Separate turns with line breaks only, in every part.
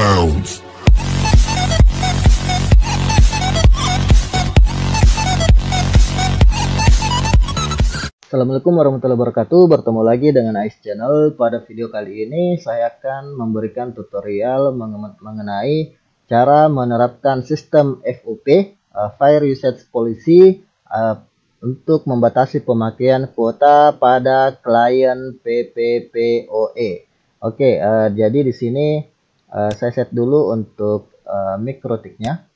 bounds.
Assalamualaikum warahmatullahi wabarakatuh. Bertemu lagi dengan Ais Channel. Pada video kali ini saya akan memberikan tutorial mengenai cara menerapkan sistem FUP, Fair Usage Policy, untuk membatasi pemakaian kuota pada klien PPPoE. Oke, jadi di sini saya set dulu untuk mikrotiknya.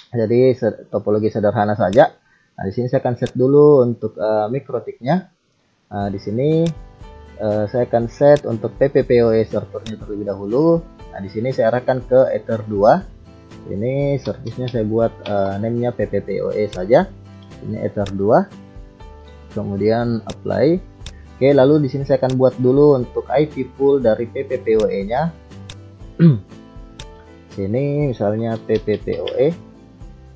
Jadi topologi sederhana saja. Nah, di sini saya akan set dulu untuk mikrotiknya. Di sini saya akan set untuk PPPoE servernya terlebih dahulu. Nah, di sini saya arahkan ke Ether 2. Ini servicenya saya buat name-nya PPPoE saja. Ini Ether 2. Kemudian apply. Oke, lalu di sini saya akan buat dulu untuk IP pool dari PPPoE-nya. Sini misalnya PPPoE.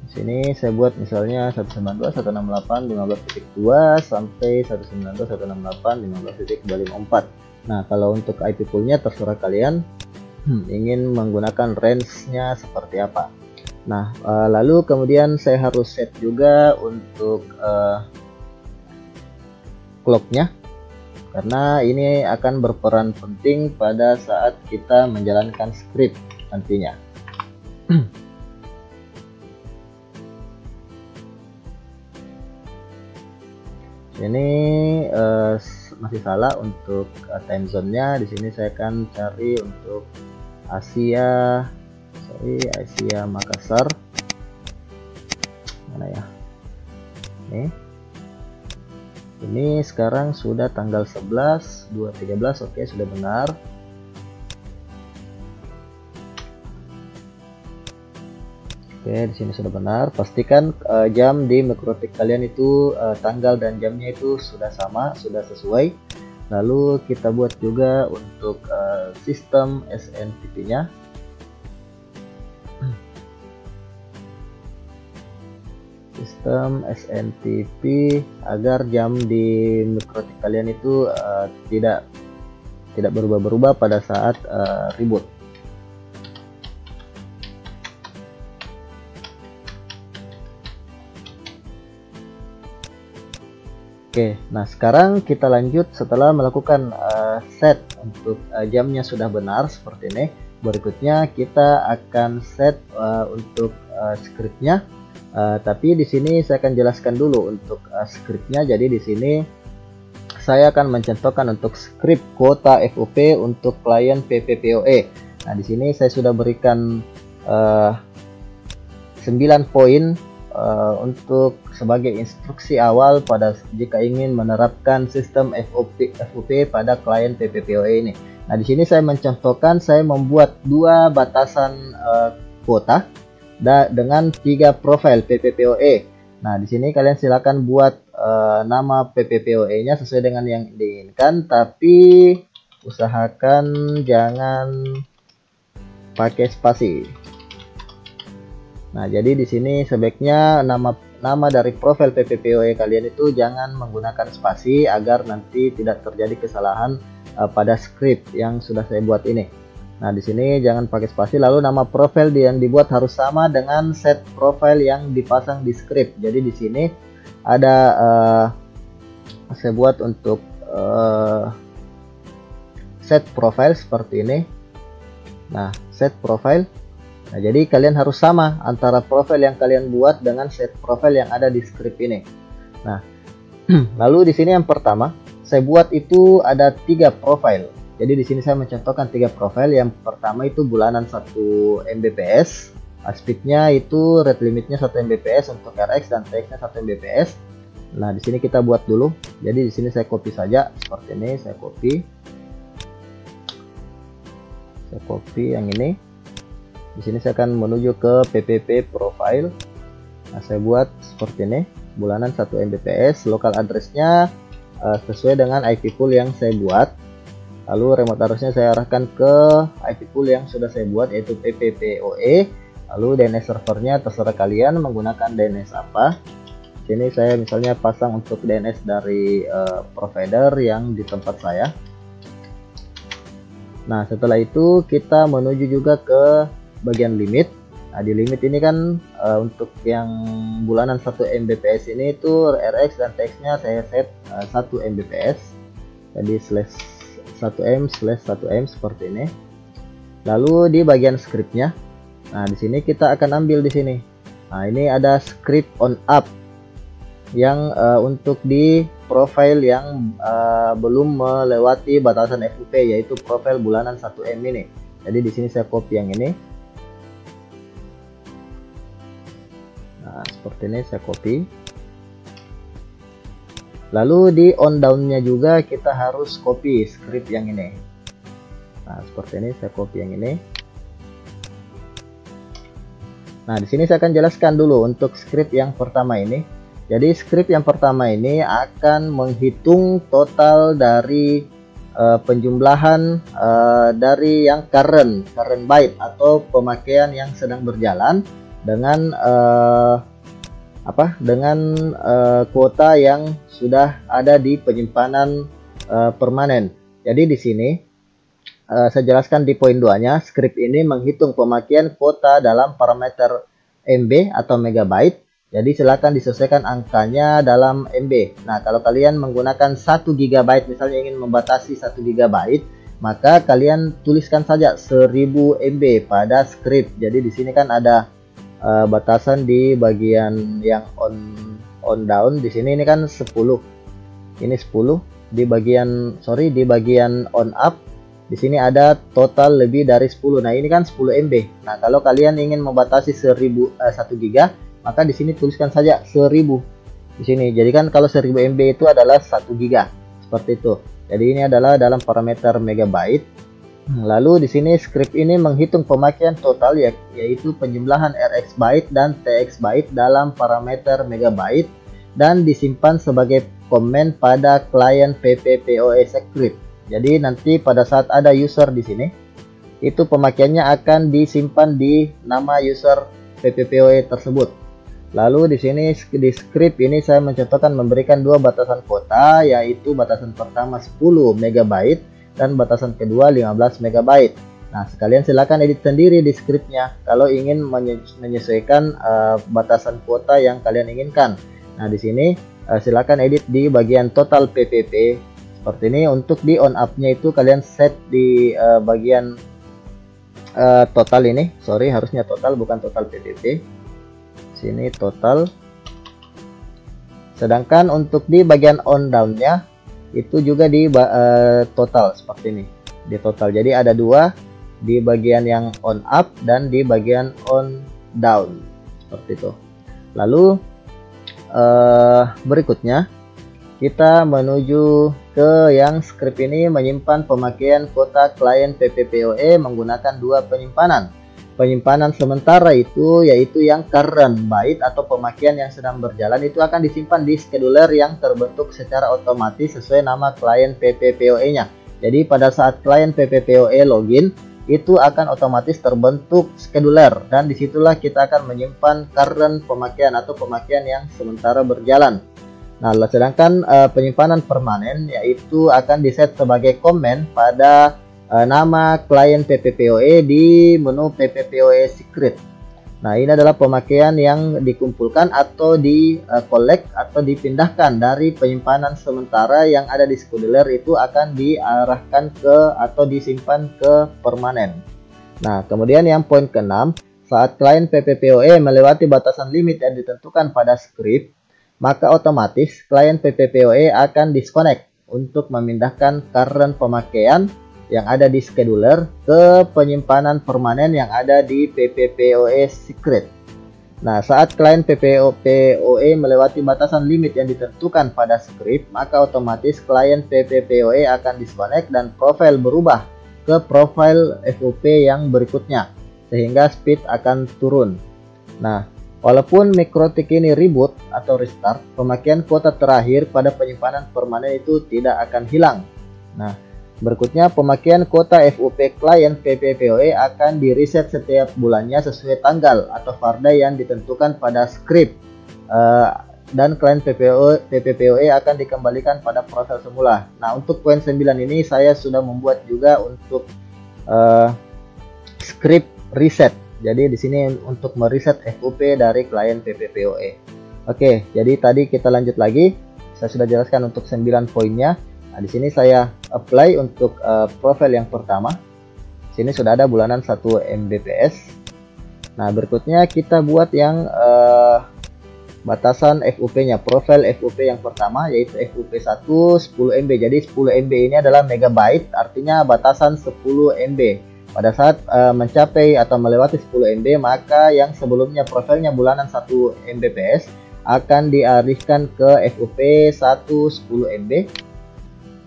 Sini saya buat misalnya 192.168.15.2 sampai 192.168.15.254. Nah, kalau untuk IP poolnya terserah kalian ingin menggunakan range-nya seperti apa. Nah, lalu kemudian saya harus set juga untuk clock-nya, karena ini akan berperan penting pada saat kita menjalankan script nantinya. Ini masih salah untuk time zone-nya. Di sini saya akan cari untuk Asia Makassar. Mana ya? Ini sekarang sudah tanggal 11/2/13. Oke, sudah benar. Oke, di sini sudah benar. Pastikan jam di mikrotik kalian itu tanggal dan jamnya itu sudah sama, sudah sesuai. Lalu kita buat juga untuk sistem SNTP-nya. Sistem SNTP agar jam di mikrotik kalian itu tidak berubah-berubah pada saat reboot. Oke, nah sekarang kita lanjut setelah melakukan set untuk jamnya sudah benar seperti ini. Berikutnya kita akan set untuk scriptnya. Tapi di sini saya akan jelaskan dulu untuk scriptnya. Jadi di sini saya akan mencontohkan untuk script kuota FUP untuk klien PPPoE. Nah, di sini saya sudah berikan 9 poin untuk sebagai instruksi awal pada jika ingin menerapkan sistem FUP pada klien PPPoE ini. Nah, di sini saya mencontohkan saya membuat 2 batasan kuota dengan 3 profil PPPoE. Nah, di sini kalian silakan buat nama PPPoE-nya sesuai dengan yang diinginkan, tapi usahakan jangan pakai spasi. Nah, jadi di sini sebaiknya nama dari profil PPPoE kalian itu jangan menggunakan spasi agar nanti tidak terjadi kesalahan pada script yang sudah saya buat ini. Nah, di sini jangan pakai spasi. Lalu nama profil yang dibuat harus sama dengan set profil yang dipasang di script. Jadi di sini ada saya buat untuk set profil seperti ini. Nah, set profil. Nah, jadi kalian harus sama antara profil yang kalian buat dengan set profil yang ada di script ini. Nah, lalu di sini yang pertama saya buat itu ada 3 profil. Jadi di sini saya mencontohkan 3 profil. Yang pertama itu bulanan 1 Mbps, speednya itu rate limitnya 1 Mbps untuk RX dan TX-nya 1 Mbps. Nah, di sini kita buat dulu. Jadi di sini saya copy saja seperti ini. Saya copy yang ini. Di sini saya akan menuju ke PPP profile. Nah, saya buat seperti ini, bulanan 1 Mbps, local address-nya sesuai dengan IP pool yang saya buat. Lalu remote address-nya saya arahkan ke IP pool yang sudah saya buat, yaitu PPPoE. Lalu DNS servernya terserah kalian menggunakan DNS apa. Sini saya misalnya pasang untuk DNS dari provider yang di tempat saya. Nah, setelah itu kita menuju juga ke bagian limit. Nah, di limit ini kan untuk yang bulanan 1 Mbps ini itu RX dan TX-nya saya set 1 Mbps. Jadi /1m/1m seperti ini. Lalu di bagian scriptnya, nah di sini kita akan ambil di sini. Nah, ini ada script on up yang untuk di profile yang belum melewati batasan FUP, yaitu profile bulanan 1M ini. Jadi di sini saya copy yang ini. Nah, seperti ini saya copy. Lalu di on down-nya juga kita harus copy script yang ini. Nah, seperti ini saya copy yang ini. Nah, di sini saya akan jelaskan dulu untuk script yang pertama ini. Jadi script yang pertama ini akan menghitung total dari penjumlahan dari yang current byte atau pemakaian yang sedang berjalan dengan kuota yang sudah ada di penyimpanan permanen. Jadi di sini saya jelaskan di poin 2-nya, script ini menghitung pemakaian kuota dalam parameter MB atau megabyte. Jadi silakan disesuaikan angkanya dalam MB. Nah, kalau kalian menggunakan 1 GB, misalnya ingin membatasi 1 GB, maka kalian tuliskan saja 1000 MB pada script. Jadi di sini kan ada batasan di bagian yang on down. Di sini ini kan 10. Ini 10. Di bagian on up, di sini ada total lebih dari 10. Nah, ini kan 10 MB. Nah, kalau kalian ingin membatasi 1 GB, maka di sini tuliskan saja 1000 di sini. Jadi kan kalau 1000 MB itu adalah 1 GB. Seperti itu. Jadi ini adalah dalam parameter megabyte. Lalu di sini script ini menghitung pemakaian total yaitu penjumlahan RX byte dan TX byte dalam parameter megabyte dan disimpan sebagai komen pada klien PPPoE script. Jadi nanti pada saat ada user di sini, itu pemakaiannya akan disimpan di nama user PPPoE tersebut. Lalu di sini di script ini saya mencontohkan memberikan dua batasan kuota, yaitu batasan pertama 10 MB dan batasan kedua 15 MB. Nah, sekalian silakan edit sendiri di scriptnya kalau ingin menyesuaikan batasan kuota yang kalian inginkan. Nah, di sini silakan edit di bagian total PPP seperti ini. Untuk di on up-nya itu kalian set di bagian total ini. Sorry, harusnya total bukan total PPP. Sini total. Sedangkan untuk di bagian on down-nya itu juga di total seperti ini. Di total. Jadi ada dua, di bagian yang on up dan di bagian on down. Seperti itu. Lalu berikutnya kita menuju ke yang script ini menyimpan pemakaian kuota klien PPPoE menggunakan dua penyimpanan. Penyimpanan sementara itu yaitu yang current byte atau pemakaian yang sedang berjalan itu akan disimpan di scheduler yang terbentuk secara otomatis sesuai nama klien PPPoE-nya. Jadi pada saat klien PPPoE login itu akan otomatis terbentuk scheduler dan disitulah kita akan menyimpan current pemakaian atau pemakaian yang sementara berjalan. Nah, sedangkan penyimpanan permanen yaitu akan diset sebagai komen pada nama klien PPPoE di menu PPPoE secret. Nah, ini adalah pemakaian yang dikumpulkan atau di collect atau dipindahkan dari penyimpanan sementara yang ada di scheduler itu akan diarahkan ke atau disimpan ke permanen. Nah, kemudian yang poin ke-6, saat klien PPPoE melewati batasan limit yang ditentukan pada script, maka otomatis klien PPPoE akan disconnect untuk memindahkan current pemakaian yang ada di scheduler ke penyimpanan permanen yang ada di PPPoE secret. Nah, saat klien PPPoE melewati batasan limit yang ditentukan pada script, maka otomatis klien PPPoE akan disconnect dan profil berubah ke profil FOP yang berikutnya, sehingga speed akan turun. Nah, walaupun MikroTik ini reboot atau restart, pemakaian kuota terakhir pada penyimpanan permanen itu tidak akan hilang. Nah, berikutnya, pemakaian kuota FOP klien PPPoE akan di-reset setiap bulannya sesuai tanggal atau varda yang ditentukan pada script. Dan klien PPPoE akan dikembalikan pada proses semula. Nah, untuk poin 9 ini saya sudah membuat juga untuk script reset. Jadi di sini untuk mereset FOP dari klien PPPoE. Oke, jadi tadi kita lanjut lagi. Saya sudah jelaskan untuk 9 poinnya. Nah, di sini saya apply untuk profil yang pertama. Sini sudah ada bulanan 1 Mbps. Nah, berikutnya kita buat yang batasan FOP-nya, profil FOP yang pertama yaitu FOP1 10 MB. Jadi 10 MB ini adalah megabyte, artinya batasan 10 MB. Pada saat mencapai atau melewati 10 MB, maka yang sebelumnya profilnya bulanan 1 Mbps akan dialihkan ke FOP 1 10 MB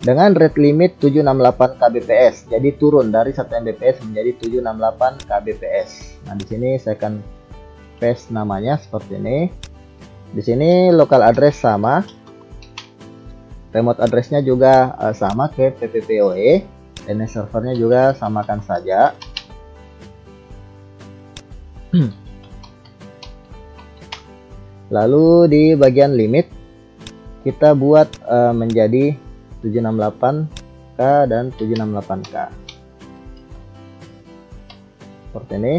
dengan rate limit 768 kbps. Jadi turun dari 1 Mbps menjadi 768 kbps. Nah, di sini saya akan paste namanya seperti ini. Di sini local address sama, remote addressnya juga sama ke PPPoE. DNS servernya juga samakan saja. Lalu di bagian limit kita buat menjadi 768K dan 768K seperti ini.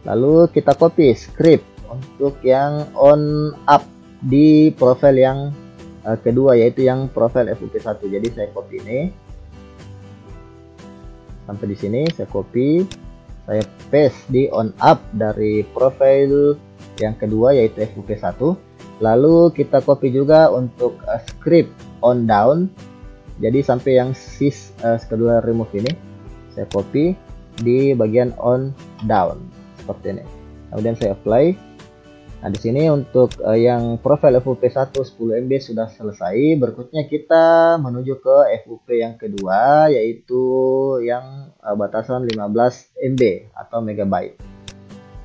Lalu kita copy script untuk yang on up di profil yang kedua, yaitu yang profil FOP1. Jadi saya copy ini sampai di sini, saya copy, saya paste di on up dari profil yang kedua yaitu FOP1. Lalu kita copy juga untuk script on down. Jadi sampai yang sys scheduler remove ini saya copy di bagian on down seperti ini. Kemudian saya apply. Nah, di sini untuk yang profil FOP1 10 MB sudah selesai. Berikutnya kita menuju ke FOP yang kedua yaitu yang batasan 15 MB atau megabyte.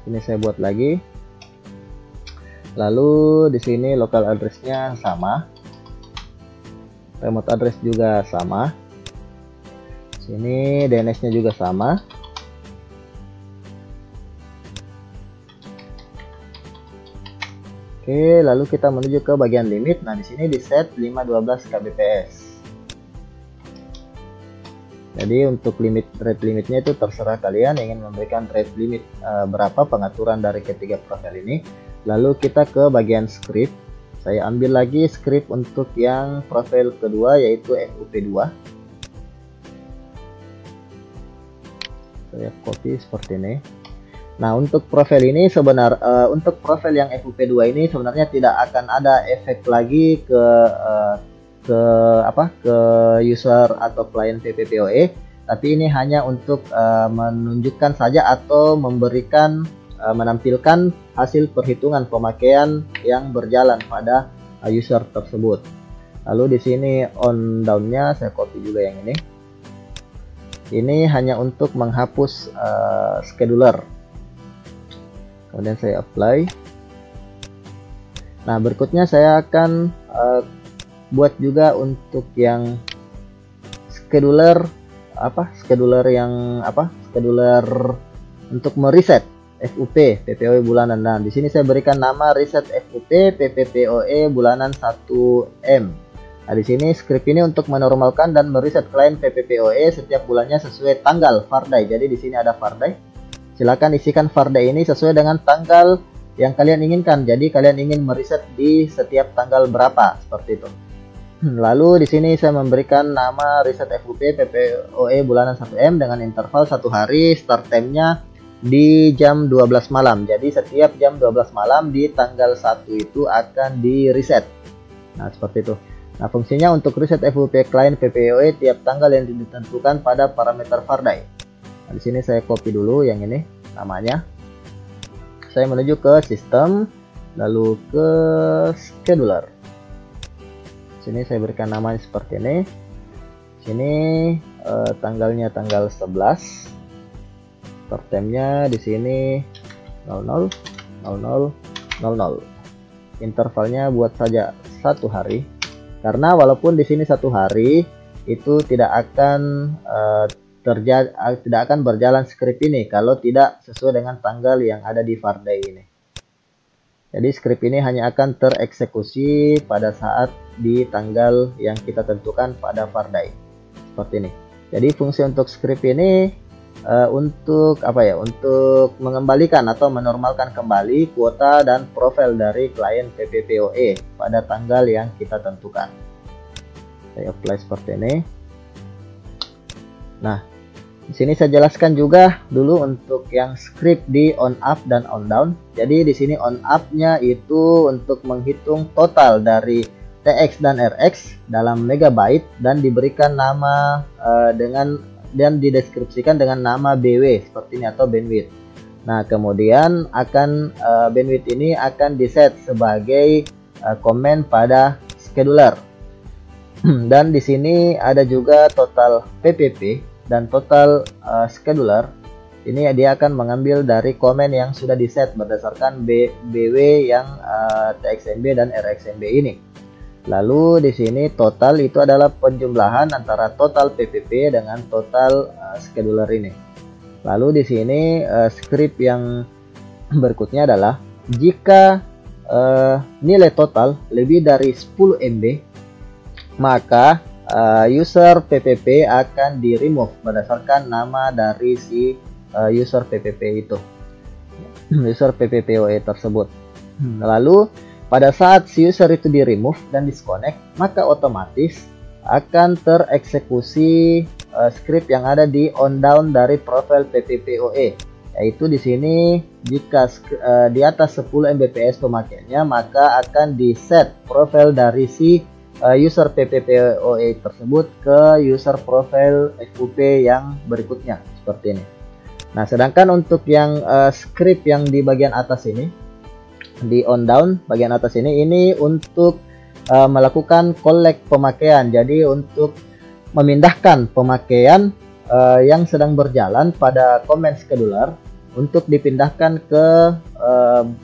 Ini saya buat lagi. Lalu di sini local addressnya sama. Remote address juga sama. Sini DNS-nya juga sama. Oke, lalu kita menuju ke bagian limit. Nah, di sini di set 512 kbps. Jadi untuk rate limitnya itu terserah kalian ingin memberikan rate limit berapa, pengaturan dari ketiga profil ini. Lalu kita ke bagian script. Saya ambil lagi script untuk yang profil kedua yaitu FOP2. Saya copy seperti ini. Nah, untuk profil ini untuk profil yang FOP2 ini sebenarnya tidak akan ada efek lagi ke user atau klien PPPoE, tapi ini hanya untuk menunjukkan saja atau menampilkan hasil perhitungan pemakaian yang berjalan pada user tersebut. Lalu di sini on down-nya saya copy juga yang ini. Ini hanya untuk menghapus scheduler. Kemudian saya apply. Nah, berikutnya saya akan buat juga untuk yang scheduler scheduler untuk mereset FOP PPPoE bulanan. Nah, di sini saya berikan nama reset FOP PPPoE bulanan 1M. Nah, di sini script ini untuk menormalkan dan mereset klien PPPoE setiap bulannya sesuai tanggal Farday. Jadi di sini ada Farday. Silakan isikan Farday ini sesuai dengan tanggal yang kalian inginkan. Jadi kalian ingin mereset di setiap tanggal berapa, seperti itu. Lalu di sini saya memberikan nama reset FOP PPPoE bulanan 1M dengan interval 1 hari, start time-nya di jam 12 malam. Jadi setiap jam 12 malam di tanggal 1 itu akan di reset. Nah, seperti itu. Nah, fungsinya untuk reset FOP klien PPPoE tiap tanggal yang ditentukan pada parameter Farday. Nah, di sini saya copy dulu yang ini namanya. Saya menuju ke sistem, lalu ke scheduler. Sini saya berikan namanya seperti ini. Sini tanggalnya tanggal 11. Start time-nya di sini 00 00 00. Intervalnya buat saja 1 hari. Karena walaupun di sini 1 hari itu tidak akan berjalan script ini kalau tidak sesuai dengan tanggal yang ada di Farday ini. Jadi script ini hanya akan tereksekusi pada saat di tanggal yang kita tentukan pada Farday seperti ini. Jadi fungsi untuk script ini untuk apa ya, untuk mengembalikan atau menormalkan kembali kuota dan profil dari klien PPPoE pada tanggal yang kita tentukan. Saya apply seperti ini. Nah, di sini saya jelaskan juga dulu untuk yang script di on up dan on down. Jadi di sini on up-nya itu untuk menghitung total dari TX dan RX dalam megabyte dan diberikan nama dan dideskripsikan dengan nama BW seperti ini atau bandwidth. Nah, kemudian akan bandwidth ini akan diset sebagai komen pada scheduler. Dan di sini ada juga total PPP dan total scheduler. Ini dia akan mengambil dari komen yang sudah diset berdasarkan BW yang TXMB dan RXMB ini. Lalu di sini total itu adalah penjumlahan antara total PPP dengan total scheduler ini. Lalu di sini script yang berikutnya adalah jika nilai total lebih dari 10 MB, maka user PPP akan di remove berdasarkan nama dari si user PPP itu, user PPPoE tersebut. Lalu pada saat si user itu di remove dan disconnect, maka otomatis akan tereksekusi script yang ada di on down dari profil PPPoE, yaitu di sini jika di atas 10 Mbps pemakaiannya, maka akan di set profil dari si user PPPoE tersebut ke user profile FUP yang berikutnya seperti ini. Nah, sedangkan untuk yang script yang di bagian atas ini, di on down bagian atas ini untuk melakukan collect pemakaian. Jadi untuk memindahkan pemakaian yang sedang berjalan pada comment scheduler untuk dipindahkan ke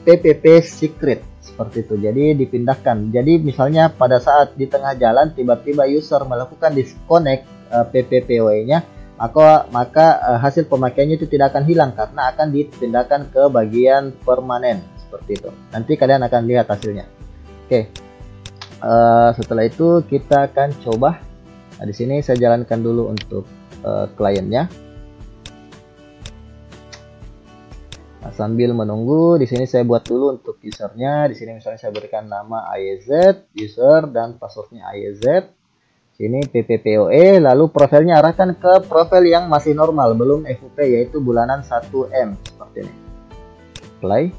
PPP secret seperti itu. Jadi dipindahkan. Jadi misalnya pada saat di tengah jalan tiba-tiba user melakukan disconnect PPPoE-nya, maka hasil pemakaiannya itu tidak akan hilang karena akan dipindahkan ke bagian permanen seperti itu. Nanti kalian akan lihat hasilnya. Oke. Setelah itu kita akan coba. Nah, di sini saya jalankan dulu untuk kliennya. Nah, sambil menunggu, di sini saya buat dulu untuk usernya. Di sini misalnya saya berikan nama AYZ user dan passwordnya AYZ. Sini PPPoE, lalu profilnya arahkan ke profil yang masih normal, belum FUP, yaitu bulanan 1M seperti ini. Play.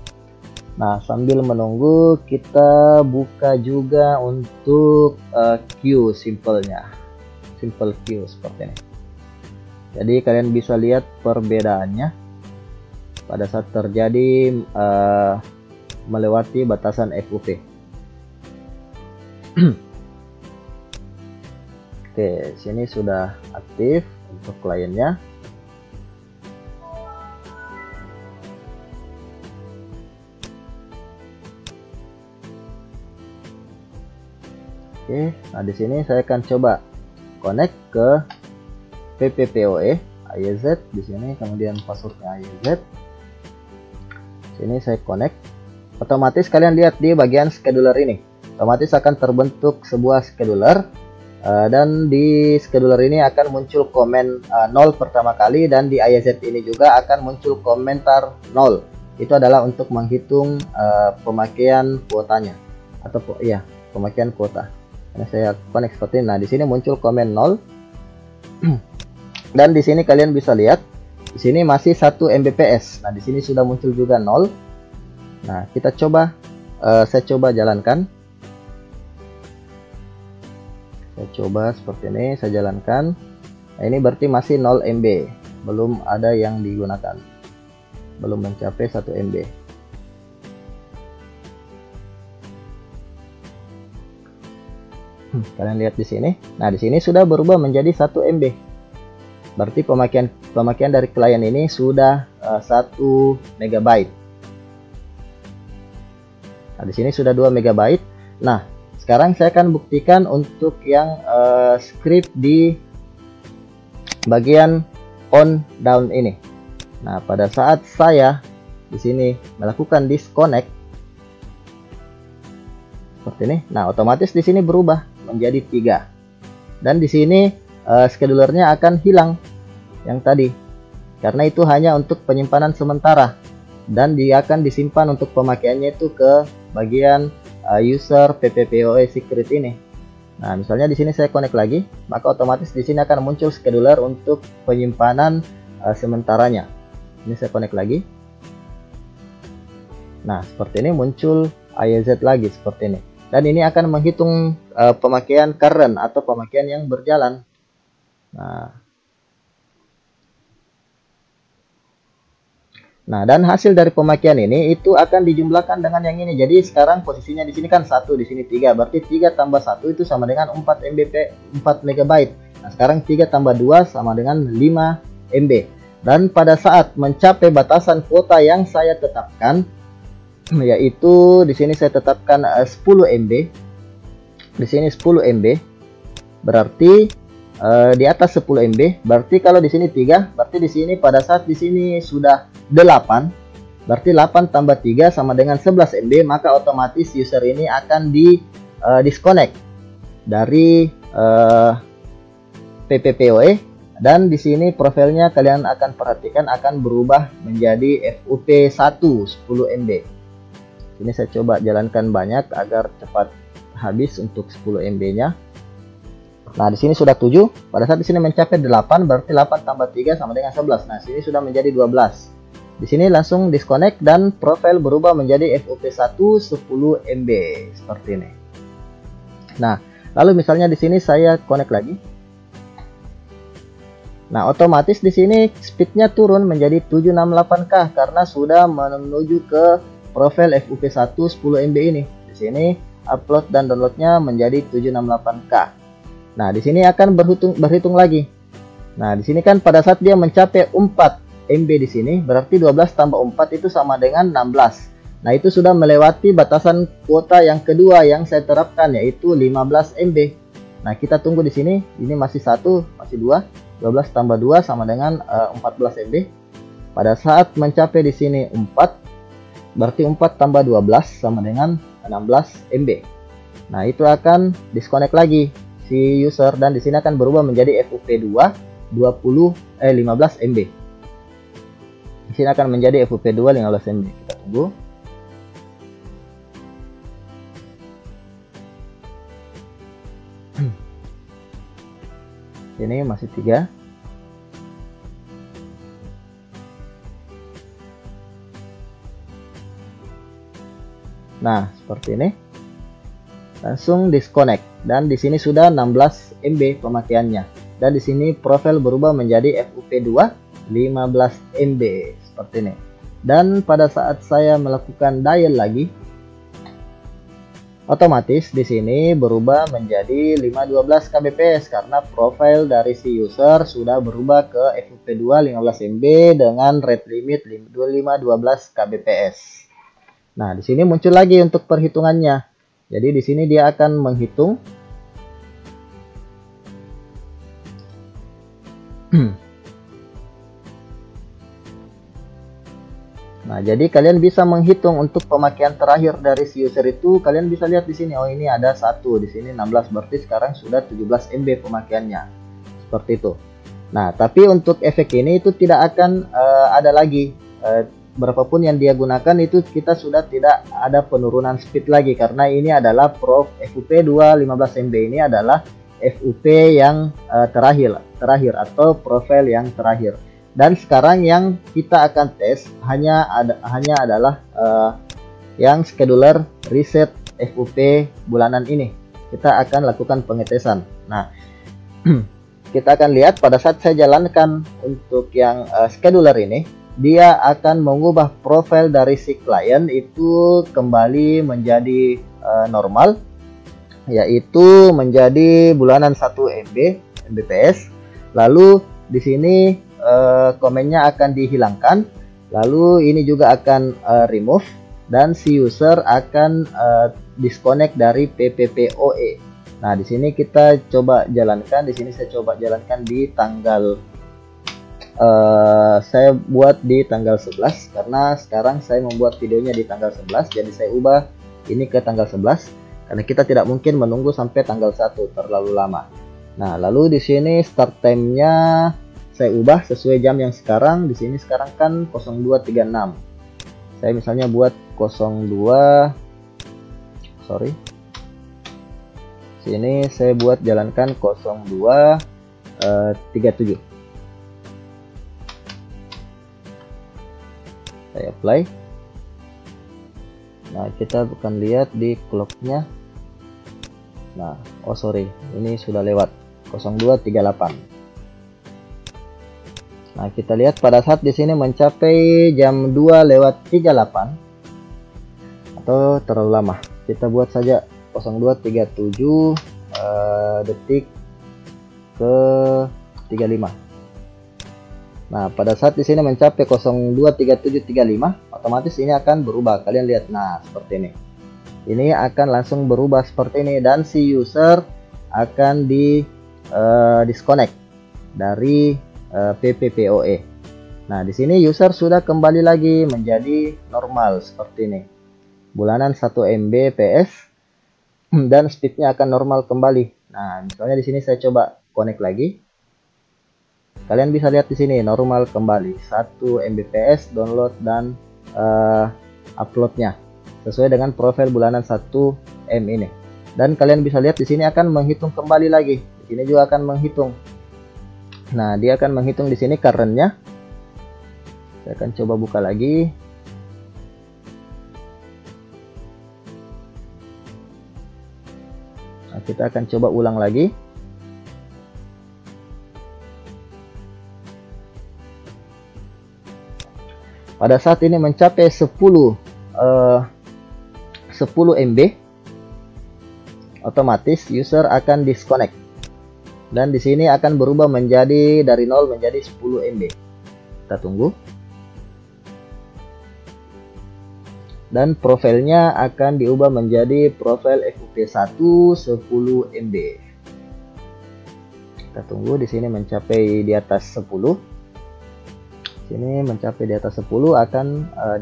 Nah, sambil menunggu kita buka juga untuk queue simple-nya. Simple queue seperti ini. Jadi kalian bisa lihat perbedaannya pada saat terjadi melewati batasan FUP. Oke, sini sudah aktif untuk kliennya. Oke, nah di sini saya akan coba connect ke PPPoE AYZ di sini, kemudian passwordnya AYZ. Sini saya connect. Otomatis kalian lihat di bagian scheduler ini, otomatis akan terbentuk sebuah scheduler. Dan di scheduler ini akan muncul komen 0 pertama kali, dan di AYZ ini juga akan muncul komentar 0. Itu adalah untuk menghitung pemakaian kuotanya atau pemakaian kuota. Nah, saya connect seperti ini. Nah, di sini muncul komen 0. Dan di sini kalian bisa lihat di sini masih 1 Mbps. Nah, di sini sudah muncul juga 0. Nah, kita coba saya coba jalankan. Saya coba seperti ini, saya jalankan. Nah, ini berarti masih 0 MB, belum ada yang digunakan, belum mencapai 1 MB. Kalian lihat di sini. Nah, di sini sudah berubah menjadi 1 MB. Berarti pemakaian dari klien ini sudah 1 MB. Nah, di sini sudah 2 MB. Nah, sekarang saya akan buktikan untuk yang script di bagian on down ini. Nah, pada saat saya di sini melakukan disconnect seperti ini, nah otomatis di sini berubah menjadi 3. Dan di sini schedulernya akan hilang yang tadi. karena itu hanya untuk penyimpanan sementara dan dia akan disimpan untuk pemakaiannya itu ke bagian user PPPoE secret ini. Nah, misalnya di sini saya connect lagi, maka otomatis di sini akan muncul scheduler untuk penyimpanan sementaranya. Ini saya connect lagi. Nah, seperti ini muncul IZ lagi seperti ini. Dan ini akan menghitung pemakaian current atau pemakaian yang berjalan. Nah, dan hasil dari pemakaian ini itu akan dijumlahkan dengan yang ini. Jadi sekarang posisinya di sini kan 1, di sini 3. Berarti 3 tambah 1 itu sama dengan 4 MB. Nah, sekarang 3 tambah 2 sama dengan 5 MB. Dan pada saat mencapai batasan kuota yang saya tetapkan, yaitu di sini saya tetapkan 10 MB. Di sini 10 MB. Berarti di atas 10 MB. Berarti kalau di sini 3, berarti di sini pada saat di sini sudah 8, berarti 8 tambah 3 sama dengan 11 MB, maka otomatis user ini akan disconnect dari PPPoE, dan di sini profilnya kalian akan perhatikan akan berubah menjadi FUP1 10 MB. Ini saya coba jalankan banyak agar cepat habis untuk 10 MB-nya. Nah, di sini sudah 7. Pada saat di sini mencapai 8, berarti 8 tambah 3 sama dengan 11. Nah, sini sudah menjadi 12. Di sini langsung disconnect dan profil berubah menjadi FUP1 10 MB seperti ini. Nah, lalu misalnya di sini saya connect lagi. Nah, otomatis di sini speednya turun menjadi 768K karena sudah menuju ke profil FUP1 10 MB ini. Di sini upload dan downloadnya menjadi 768K. Nah, di sini akan berhitung lagi. Nah, di sini kan pada saat dia mencapai 4 MB di sini, berarti 12 tambah 4 itu sama dengan 16. Nah, itu sudah melewati batasan kuota yang kedua yang saya terapkan, yaitu 15 MB. Nah, kita tunggu di sini. Ini masih 1, masih 2. 12 tambah 2 sama dengan 14 MB. Pada saat mencapai di sini 4, berarti 4 tambah 12 sama dengan 16 MB. Nah, itu akan disconnect lagi si user dan di sini akan berubah menjadi FUP2 15 MB. Di sini akan menjadi FUP2 15 MB. Kita tunggu. Ini masih 3. Nah, seperti ini. Langsung disconnect dan di sini sudah 16 MB pemakaiannya. Dan di sini profil berubah menjadi FUP2 15 MB seperti ini. Dan pada saat saya melakukan dial lagi, otomatis di sini berubah menjadi 512 kbps karena profil dari si user sudah berubah ke FUP2 15 MB dengan rate limit 512 kbps. Nah, di sini muncul lagi untuk perhitungannya. Jadi di sini dia akan menghitung Nah, jadi kalian bisa menghitung untuk pemakaian terakhir dari si user itu. Kalian bisa lihat di sini. Oh, ini ada 1, di sini 16, berarti sekarang sudah 17 MB pemakaiannya. Seperti itu. Nah, tapi untuk efek ini itu tidak akan ada lagi. Berapapun yang dia gunakan itu kita sudah tidak ada penurunan speed lagi karena ini adalah FUP2 15 MB ini adalah FUP yang terakhir atau profil yang terakhir. Dan sekarang yang kita akan tes hanya adalah yang scheduler reset FUP bulanan ini. Kita akan lakukan pengetesan. Nah, kita akan lihat pada saat saya jalankan untuk yang scheduler ini, dia akan mengubah profil dari si klien itu kembali menjadi normal, yaitu menjadi bulanan 1 Mbps. Lalu di sini komennya akan dihilangkan, lalu ini juga akan remove dan si user akan disconnect dari PPPoE. Nah, di sini kita coba jalankan. Di sini saya coba jalankan di tanggal saya buat di tanggal 11 karena sekarang saya membuat videonya di tanggal 11, jadi saya ubah ini ke tanggal 11 karena kita tidak mungkin menunggu sampai tanggal 1, terlalu lama. Nah, lalu di sini start time-nya saya ubah sesuai jam yang sekarang. Di sini sekarang kan 02.36. Saya misalnya buat 02, sorry. Sini saya buat jalankan 02.37. Saya apply. Nah, kita akan lihat di clocknya. Nah, oh sorry, ini sudah lewat 02.38. Nah, kita lihat pada saat di sini mencapai jam 2:38 atau terlalu lama. Kita buat saja 02.37 detik ke 35. Nah, pada saat di sini mencapai 02.3735, otomatis ini akan berubah. Kalian lihat, nah seperti ini. Ini akan langsung berubah seperti ini dan si user akan disconnect dari PPPoE. Nah, di sini user sudah kembali lagi menjadi normal seperti ini. Bulanan 1 Mbps dan speednya akan normal kembali. Nah, misalnya di sini saya coba connect lagi. Kalian bisa lihat di sini normal kembali 1 Mbps download dan uploadnya sesuai dengan profil bulanan 1 M ini. Dan kalian bisa lihat di sini akan menghitung kembali lagi. Di sini juga akan menghitung. Nah, dia akan menghitung di sini currentnya. Saya akan coba buka lagi. Nah, kita akan coba ulang lagi. Pada saat ini mencapai 10 MB, otomatis user akan disconnect. Dan di sini akan berubah menjadi dari 0 menjadi 10 MB. Kita tunggu. Dan profilnya akan diubah menjadi profil FUP1 10 MB. Kita tunggu di sini mencapai di atas 10. Sini mencapai di atas 10 akan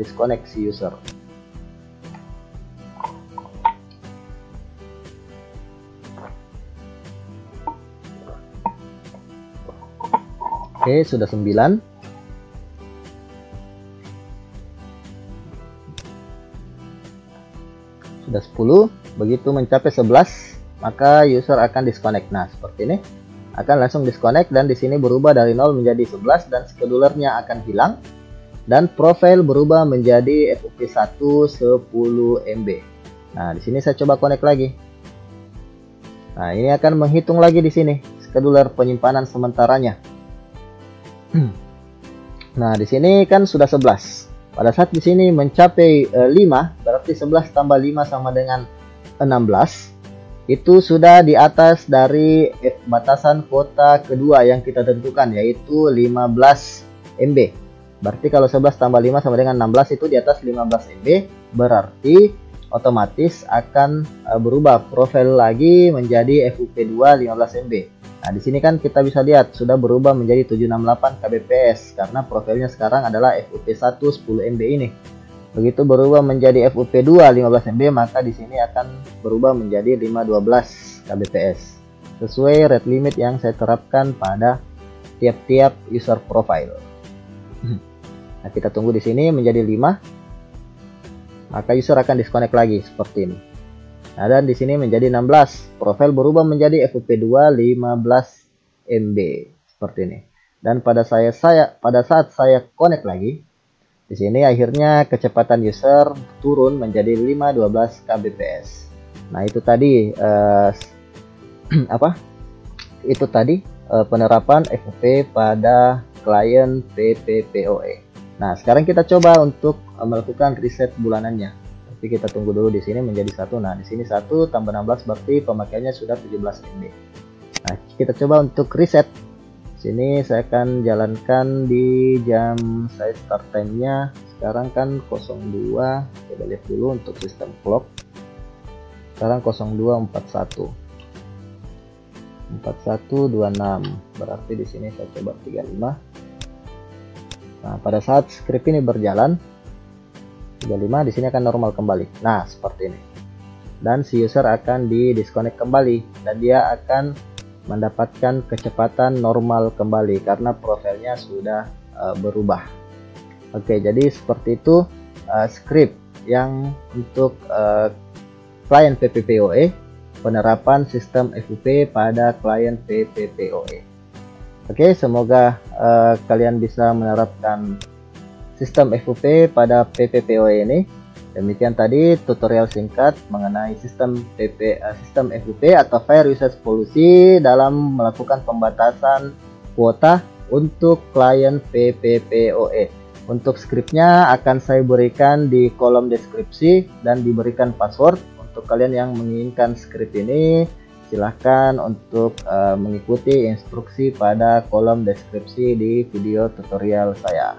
disconnect si user. Oke, sudah 9. Sudah 10. Begitu mencapai 11, maka user akan disconnect. Nah, seperti ini. Akan langsung disconnect dan di sini berubah dari 0 menjadi 11 dan schedulernya akan hilang. Dan profil berubah menjadi FUP1 10 MB. Nah, di sini saya coba connect lagi. Nah, ini akan menghitung lagi di sini scheduler penyimpanan sementaranya. Nah, di sini kan sudah 11. Pada saat di sini mencapai 5, berarti 11 tambah 5 sama dengan 16. Itu sudah di atas dari batasan kuota kedua yang kita tentukan, yaitu 15 MB. Berarti kalau 11 tambah 5 sama dengan 16 itu di atas 15 MB. Berarti otomatis akan berubah profil lagi menjadi FUP2 15 MB. Nah, di sini kan kita bisa lihat sudah berubah menjadi 768 kbps karena profilnya sekarang adalah FUP1 10 MB ini. Begitu berubah menjadi FUP2 15 MB, maka di sini akan berubah menjadi 512 kbps sesuai rate limit yang saya terapkan pada tiap-tiap user profile. Nah, kita tunggu di sini menjadi 5. Maka user akan disconnect lagi seperti ini. Nah, dan di sini menjadi 16. Profil berubah menjadi FUP2 15 MB seperti ini. Dan pada saat saya connect lagi, di sini akhirnya kecepatan user turun menjadi 512 kbps. Nah, itu tadi Itu tadi penerapan FOP pada klien PPPoE. Nah, sekarang kita coba untuk melakukan reset bulanannya. Tapi kita tunggu dulu di sini menjadi 1. Nah, di sini 1 tambah 16 berarti pemakaiannya sudah 17 MB. Nah, kita coba untuk reset. Sini saya akan jalankan di jam saya start time-nya. Sekarang kan 02. Coba lihat dulu untuk sistem clock. Sekarang 0241. 4126. Berarti di sini saya coba 35. Nah, pada saat script ini berjalan 35, di sini akan normal kembali. Nah, seperti ini. Dan si user akan di disconnect kembali dan dia akan mendapatkan kecepatan normal kembali karena profilnya sudah berubah. Oke, jadi seperti itu script yang untuk klien PPPoE, penerapan sistem FOP pada klien PPPoE. Oke, semoga kalian bisa menerapkan sistem FOP pada PPPoE ini. Demikian tadi tutorial singkat mengenai sistem FOP atau Fair Usage Policy dalam melakukan pembatasan kuota untuk klien PPPoE. Untuk scriptnya akan saya berikan di kolom deskripsi dan diberikan password. Untuk kalian yang menginginkan script ini, silahkan untuk mengikuti instruksi pada kolom deskripsi di video tutorial saya.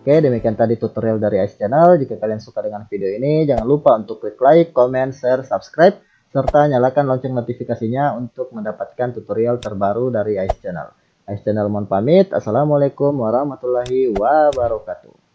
Oke, demikian tadi tutorial dari Ais Channel. Jika kalian suka dengan video ini, jangan lupa untuk klik like, comment, share, subscribe, serta nyalakan lonceng notifikasinya untuk mendapatkan tutorial terbaru dari Ais Channel. Ais Channel mohon pamit. Assalamualaikum warahmatullahi wabarakatuh.